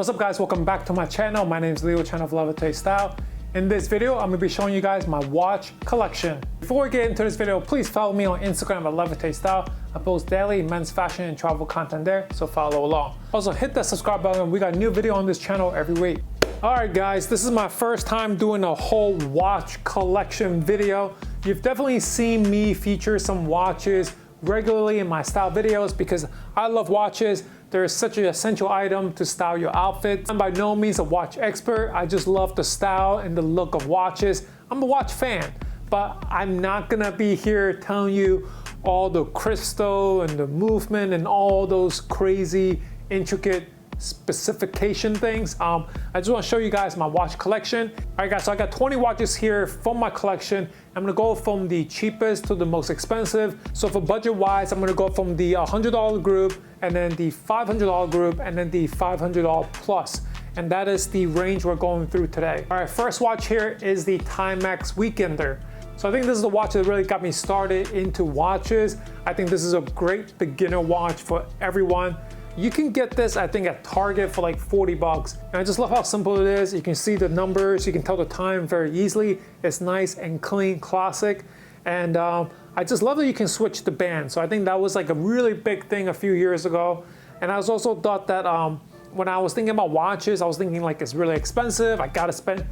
What's up guys, welcome back to my channel. My name is Leo, channel of Levitate Style. In this video, I'm going to be showing you guys my watch collection. Before we get into this video, please follow me on Instagram at Levitate Style. I post daily men's fashion and travel content there, so follow along. Also hit that subscribe button, we got a new video on this channel every week. Alright guys, this is my first time doing a whole watch collection video. You've definitely seen me feature some watches regularly in my style videos because I love watches. They're such an essential item to style your outfit. I'm by no means a watch expert. I just love the style and the look of watches. I'm a watch fan, but I'm not gonna be here telling you all the crystal and the movement and all those crazy intricate specification things. I just want to show you guys my watch collection. All right guys, so I got 20 watches here from my collection. I'm gonna go from the cheapest to the most expensive. So for budget wise, I'm gonna go from the $100 group and then the $500 group and then the $500 plus. And that is the range we're going through today. All right, first watch here is the TIMEX Weekender. So I think this is the watch that really got me started into watches. I think this is a great beginner watch for everyone. You can get this, I think, at Target for like 40 bucks. And I just love how simple it is. You can see the numbers, you can tell the time very easily. It's nice and clean, classic. And I just love that you can switch the band. So I think that was like a really big thing a few years ago. And I was also thought that when I was thinking about watches, I was thinking like it's really expensive. I gotta spend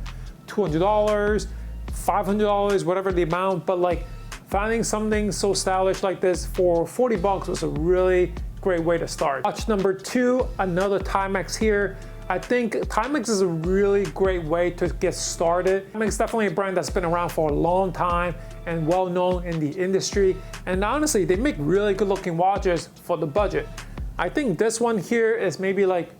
$200, $500, whatever the amount. But like finding something so stylish like this for 40 bucks was a really great way to start. Watch number two, another TIMEX here. I think TIMEX is a really great way to get started. TIMEX is definitely a brand that's been around for a long time and well known in the industry. And honestly, they make really good looking watches for the budget. I think this one here is maybe like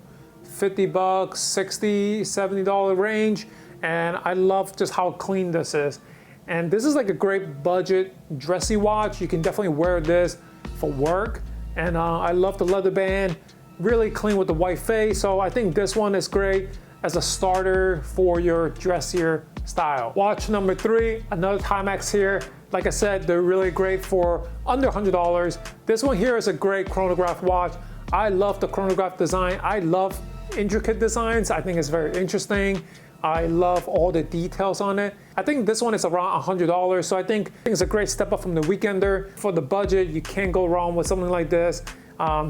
50 bucks, 60, $70 range. And I love just how clean this is. And this is like a great budget dressy watch. You can definitely wear this for work. And I love the leather band, really clean with the white face. So I think this one is great as a starter for your dressier style. Watch number three, another TIMEX here. Like I said, they're really great for under $100. This one here is a great chronograph watch. I love the chronograph design. I love intricate designs. I think it's very interesting. I love all the details on it. I think this one is around $100, so I think it's a great step up from the Weekender. For the budget, you can't go wrong with something like this.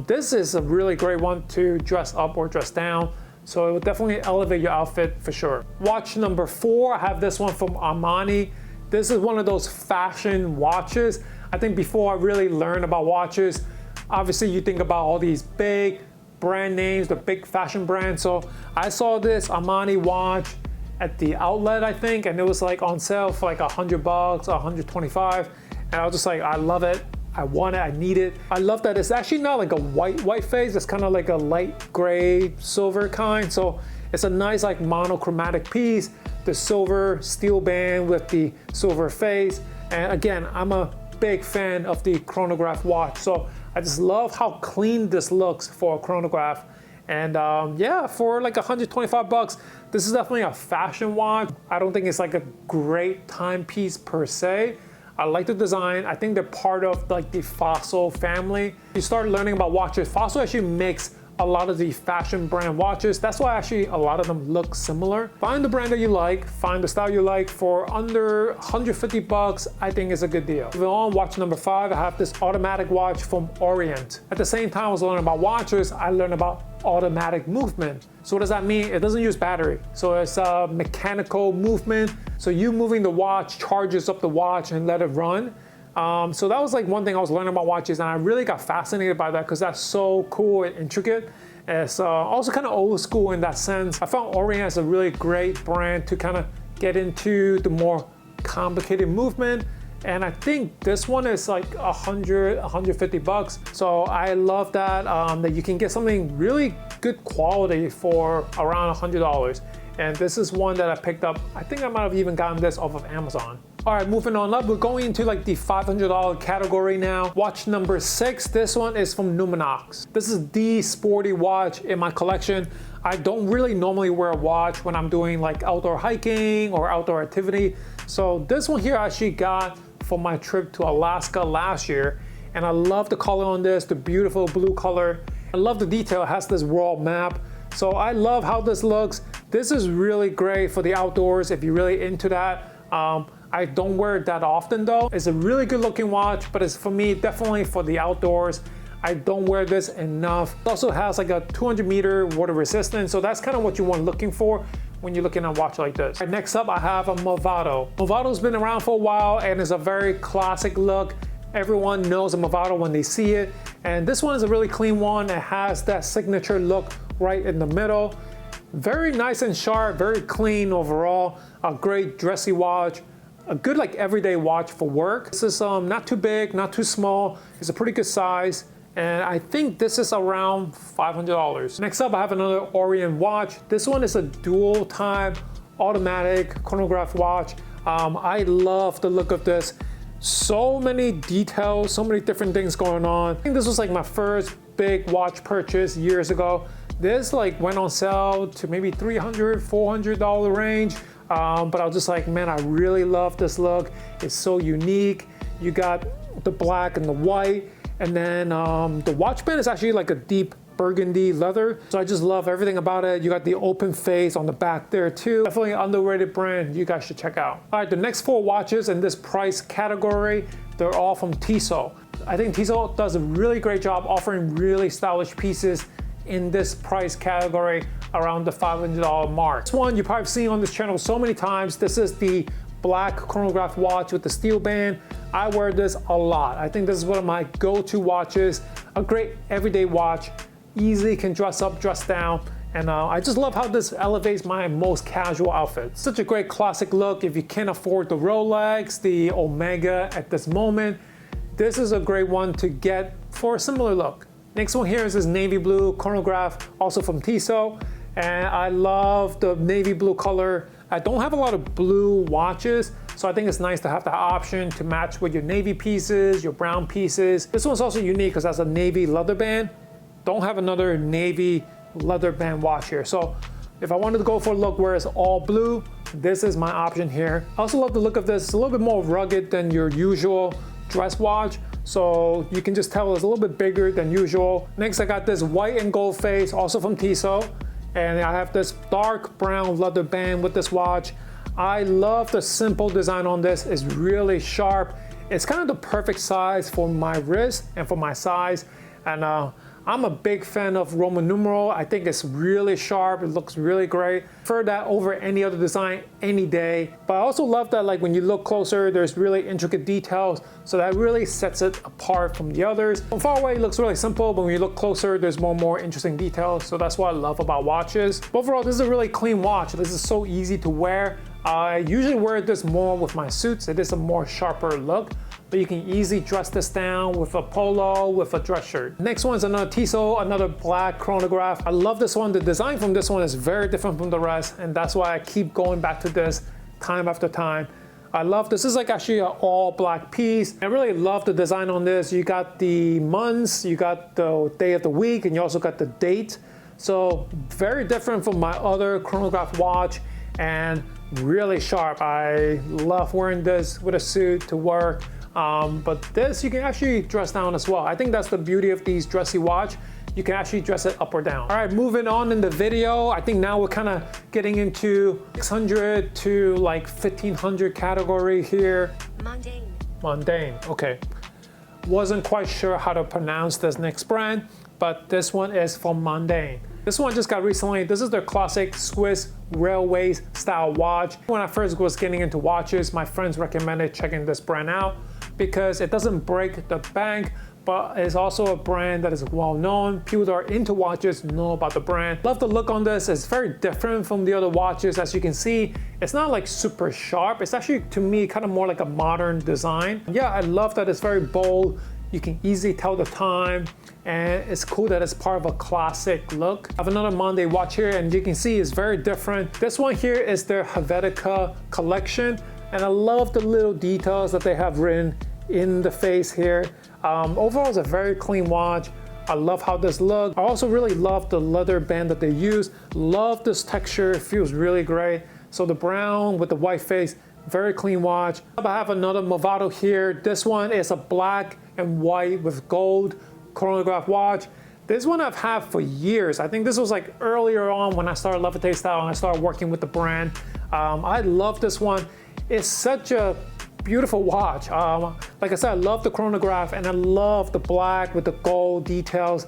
This is a really great one to dress up or dress down, so it will definitely elevate your outfit for sure. Watch number four, I have this one from ARMANI. This is one of those fashion watches. I think before I really learned about watches, obviously you think about all these big brand names, the big fashion brands. So I saw this ARMANI watch at the outlet, I think, and it was like on sale for like 100 bucks, 125. And I was just like, I love it. I want it, I need it. I love that it's actually not like a white face. It's kind of like a light gray silver kind. So it's a nice like monochromatic piece. The silver steel band with the silver face. And again, I'm a big fan of the chronograph watch. So I just love how clean this looks for a chronograph. And yeah, for like 125 bucks, this is definitely a fashion watch. I don't think it's like a great timepiece per se. I like the design. I think they're part of like the Fossil family. You start learning about watches. Fossil actually makes a lot of the fashion brand watches. That's why actually a lot of them look similar. Find the brand that you like, find the style you like. For under 150 bucks, I think is a good deal. Moving on, watch number five, I have this automatic watch from ORIENT. At the same time I was learning about watches, I learned about automatic movement. So what does that mean? It doesn't use battery. So it's a mechanical movement. So you moving the watch charges up the watch and let it run. So that was like one thing I was learning about watches, and I really got fascinated by that because that's so cool and intricate. It's also kind of old school in that sense. I found ORIENT as a really great brand to kind of get into the more complicated movement. And I think this one is like 100, 150 bucks. So I love that, that you can get something really good quality for around $100. And this is one that I picked up. I think I might have even gotten this off of Amazon. All right, moving on up, we're going into like the $500 category now. Watch number six, this one is from LUMINOX. This is the sporty watch in my collection. I don't really normally wear a watch when I'm doing like outdoor hiking or outdoor activity. So this one here I actually got for my trip to Alaska last year. And I love the color on this, the beautiful blue color. I love the detail, it has this world map. So I love how this looks. This is really great for the outdoors if you're really into that. I don't wear it that often though. It's a really good looking watch, but it's for me definitely for the outdoors. I don't wear this enough. It also has like a 200-meter water resistance, so that's kind of what you want looking for when you're looking at a watch like this. Right, next up, I have a Movado. Movado's been around for a while and is a very classic look. Everyone knows a Movado when they see it. And this one is a really clean one. It has that signature look right in the middle. Very nice and sharp, very clean overall. A great dressy watch. A good like everyday watch for work. This is not too big, not too small. It's a pretty good size. And I think this is around $500. Next up, I have another Orient watch. This one is a dual time automatic chronograph watch. I love the look of this. So many details, so many different things going on. I think this was like my first big watch purchase years ago. This like went on sale to maybe $300, $400 range. But I was just like, man, I really love this look. It's so unique. You got the black and the white. And then the watch band is actually like a deep burgundy leather. So I just love everything about it. You got the open face on the back there too. Definitely an underrated brand you guys should check out. All right, the next 4 watches in this price category, they're all from Tissot. I think Tissot does a really great job offering really stylish pieces in this price category around the $500 mark. This one you probably seen on this channel so many times. This is the black chronograph watch with the steel band. I wear this a lot. I think this is one of my go-to watches. A great everyday watch. Easily can dress up, dress down. And I just love how this elevates my most casual outfits. Such a great classic look if you can't afford the Rolex, the Omega at this moment. This is a great one to get for a similar look. Next one here is this navy blue chronograph, also from Tissot. And I love the navy blue color. I don't have a lot of blue watches, so I think it's nice to have that option to match with your navy pieces, your brown pieces. This one's also unique because it has a navy leather band. Don't have another navy leather band watch here. So if I wanted to go for a look where it's all blue, this is my option here. I also love the look of this. It's a little bit more rugged than your usual dress watch. So you can just tell it's a little bit bigger than usual. Next, I got this white and gold face, also from Tissot. And I have this dark brown leather band with this watch. I love the simple design on this. It's really sharp. It's kind of the perfect size for my wrist and for my size. And I'm a big fan of Roman numeral. I think it's really sharp. It looks really great. Prefer that over any other design any day. But I also love that like when you look closer, there's really intricate details. So that really sets it apart from the others. From far away, it looks really simple, but when you look closer, there's more interesting details. So that's what I love about watches. But overall, this is a really clean watch. This is so easy to wear. I usually wear this more with my suits. It is a more sharper look. But you can easily dress this down with a polo, with a dress shirt. Next one is another Tissot, another black chronograph. I love this one. The design from this one is very different from the rest, and that's why I keep going back to this time after time. I love this. This is like actually an all black piece. I really love the design on this. You got the months, you got the day of the week, and you also got the date. So very different from my other chronograph watch and really sharp. I love wearing this with a suit to work. But this you can actually dress down as well. I think that's the beauty of these dressy watch. You can actually dress it up or down. All right, moving on in the video. I think now we're kind of getting into 600 to like 1500 category here. Mondaine. Mondaine, okay. Wasn't quite sure how to pronounce this next brand, but this one is from Mondaine. This one just got recently. This is their classic Swiss Railways style watch. When I first was getting into watches, my friends recommended checking this brand out because it doesn't break the bank, but it's also a brand that is well known. People that are into watches know about the brand. Love the look on this. It's very different from the other watches. As you can see, it's not like super sharp. It's actually, to me, kind of more like a modern design. Yeah, I love that it's very bold. You can easily tell the time, and it's cool that it's part of a classic look. I have another Mondaine watch here, and you can see it's very different. This one here is their Helvetica collection, and I love the little details that they have written in the face here. Overall, it's a very clean watch. I love how this looks. I also really love the leather band that they use. Love this texture, it feels really great. So the brown with the white face, very clean watch. I have another Movado here. This one is a black and white with gold chronograph watch. This one I've had for years. I think this was like earlier on when I started Levitate Style and I started working with the brand. I love this one. It's such a beautiful watch. Like I said, I love the chronograph and I love the black with the gold details.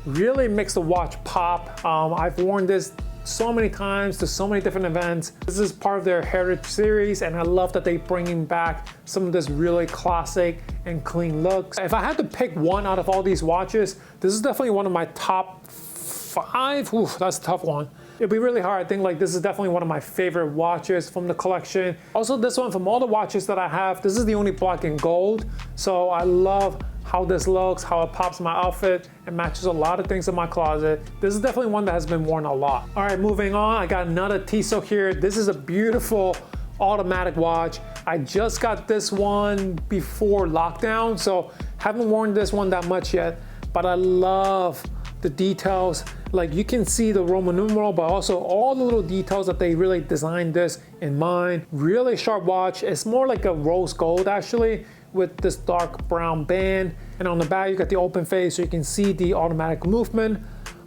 Really makes the watch pop. I've worn this so many times to so many different events. This is part of their Heritage series and I love that they're bringing back some of this really classic and clean looks. If I had to pick one out of all these watches, this is definitely one of my top 5. Ooh, that's a tough one. It'd be really hard. I think like this is definitely one of my favorite watches from the collection. Also this one, from all the watches that I have, this is the only black and gold. So I love how this looks, how it pops my outfit, and matches a lot of things in my closet. This is definitely one that has been worn a lot. All right, moving on, I got another Tissot here. This is a beautiful automatic watch. I just got this one before lockdown, so haven't worn this one that much yet, but I love the details. Like you can see the Roman numeral, but also all the little details that they really designed this in mind. Really sharp watch. It's more like a rose gold actually, with this dark brown band, and on the back you got the open face so you can see the automatic movement.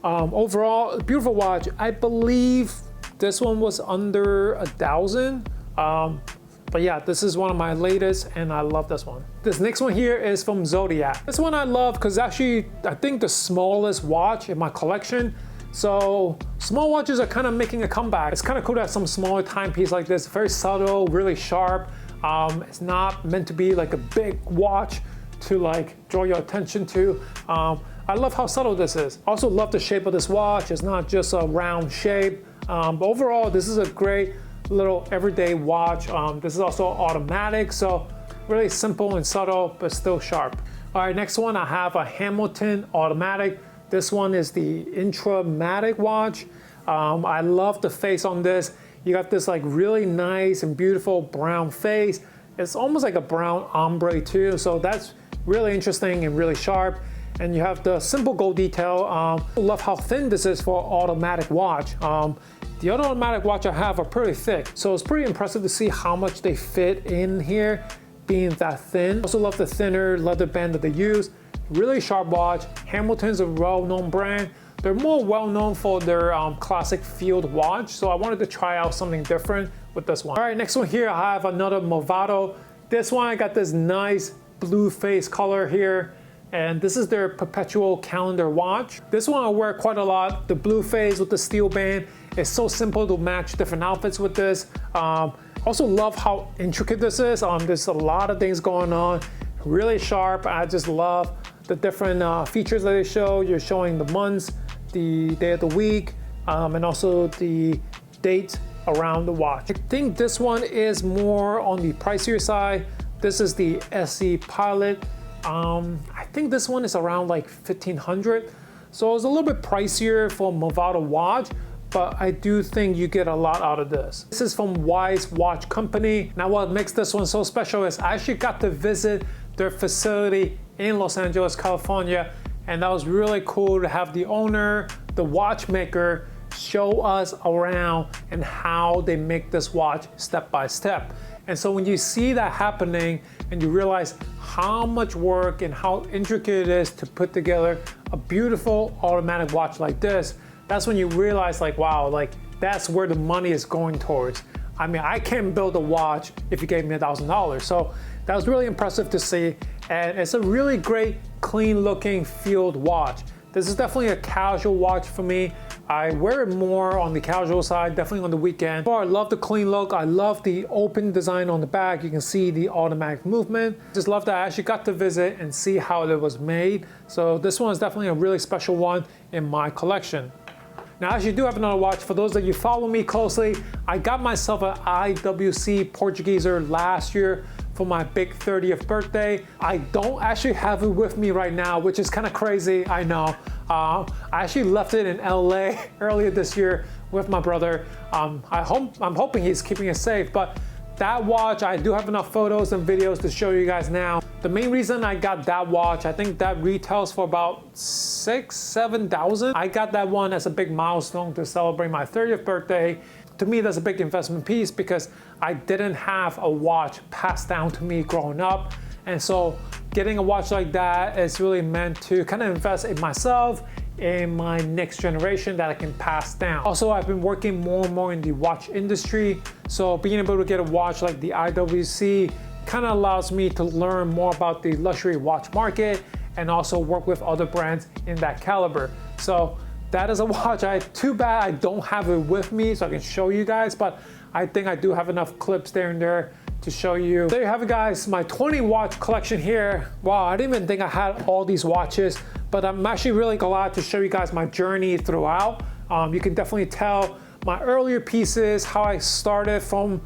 Overall, beautiful watch. I believe this one was under 1,000. But yeah, this is one of my latest and I love this one. This next one here is from Zodiac. This one I love because actually I think the smallest watch in my collection. So small watches are kind of making a comeback. It's kind of cool to have some smaller timepiece like this, very subtle, really sharp. It's not meant to be like a big watch to like draw your attention to. I love how subtle this is. Also love the shape of this watch. It's not just a round shape. But overall, this is a great little everyday watch. This is also automatic, so really simple and subtle, but still sharp. All right, next one, I have a Hamilton automatic. This one is the INTRA-MATIC watch. I love the face on this. You got this like really nice and beautiful brown face. It's almost like a brown ombre too, so that's really interesting and really sharp. And you have the simple gold detail. I love how thin this is for an automatic watch. The other automatic watch I have are pretty thick, so it's pretty impressive to see how much they fit in here, being that thin. Also love the thinner leather band that they use. Really sharp watch. Hamilton's a well-known brand. They're more well-known for their classic field watch, so I wanted to try out something different with this one. All right, next one here, I have another Movado. This one, I got this nice blue face color here, and this is their perpetual calendar watch. This one I wear quite a lot. The blue face with the steel band. It's so simple to match different outfits with this. Also love how intricate this is. There's a lot of things going on. Really sharp. I just love the different features that they show. You're showing the months, the day of the week, and also the date around the watch. I think this one is more on the pricier side. This is the SE Pilot. I think this one is around like 1,500. So it's a little bit pricier for a Movado watch, but I do think you get a lot out of this. This is from Weiss Watch Company. Now what makes this one so special is I actually got to visit their facility in Los Angeles, California, and that was really cool to have the owner, the watchmaker, show us around and how they make this watch step by step. And so when you see that happening and you realize how much work and how intricate it is to put together a beautiful automatic watch like this, that's when you realize like, wow, like that's where the money is going towards. I mean, I can't build a watch if you gave me $1,000. So that was really impressive to see. And it's a really great, clean looking field watch. This is definitely a casual watch for me. I wear it more on the casual side, definitely on the weekend. But I love the clean look. I love the open design on the back. You can see the automatic movement. Just love that I actually got to visit and see how it was made. So this one is definitely a really special one in my collection. Now, I actually do have another watch. For those of you who follow me closely, I got myself an IWC Portugieser last year for my big 30th birthday. I don't actually have it with me right now, which is kind of crazy, I know. I actually left it in LA earlier this year with my brother. I'm hoping he's keeping it safe, but that watch, I do have enough photos and videos to show you guys now. The main reason I got that watch, I think that retails for about $6,000-7,000. I got that one as a big milestone to celebrate my 30th birthday. To me, that's a big investment piece because I didn't have a watch passed down to me growing up. And so getting a watch like that is really meant to kind of invest in myself in my next generation that I can pass down. Also, I've been working more and more in the watch industry, so being able to get a watch like the IWC kind of allows me to learn more about the luxury watch market and also work with other brands in that caliber. So that is a watch. Too bad I don't have it with me so I can show you guys, but I think I do have enough clips there and there to show you. There you have it, guys, my 20 watch collection here. Wow, I didn't even think I had all these watches, but I'm actually really glad to show you guys my journey throughout. You can definitely tell my earlier pieces, how I started from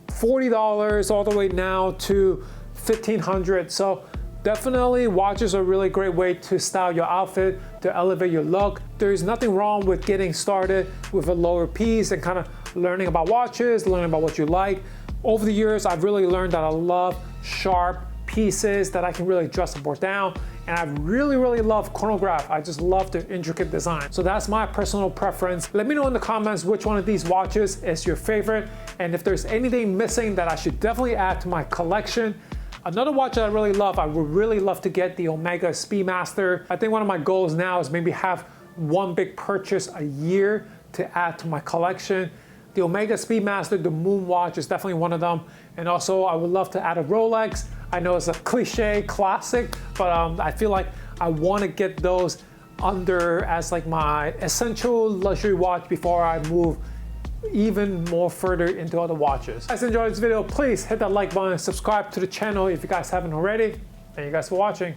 $40 all the way now to $1,500. So definitely watches are a really great way to style your outfit, to elevate your look. There's nothing wrong with getting started with a lower piece and kind of learning about watches, learning about what you like. Over the years, I've really learned that I love sharp pieces that I can really dress up or down. And I really love chronograph. I just love the intricate design. So that's my personal preference. Let me know in the comments which one of these watches is your favorite. And if there's anything missing that I should definitely add to my collection. Another watch that I really love, I would really love to get the Omega Speedmaster. I think one of my goals now is maybe have one big purchase a year to add to my collection. The Omega Speedmaster, the Moon watch, is definitely one of them. And also, I would love to add a Rolex. I know it's a cliche classic, but I feel like I want to get those under as like my essential luxury watch before I move even more further into other watches. If you guys enjoyed this video, please hit that like button and subscribe to the channel if you guys haven't already. Thank you guys for watching.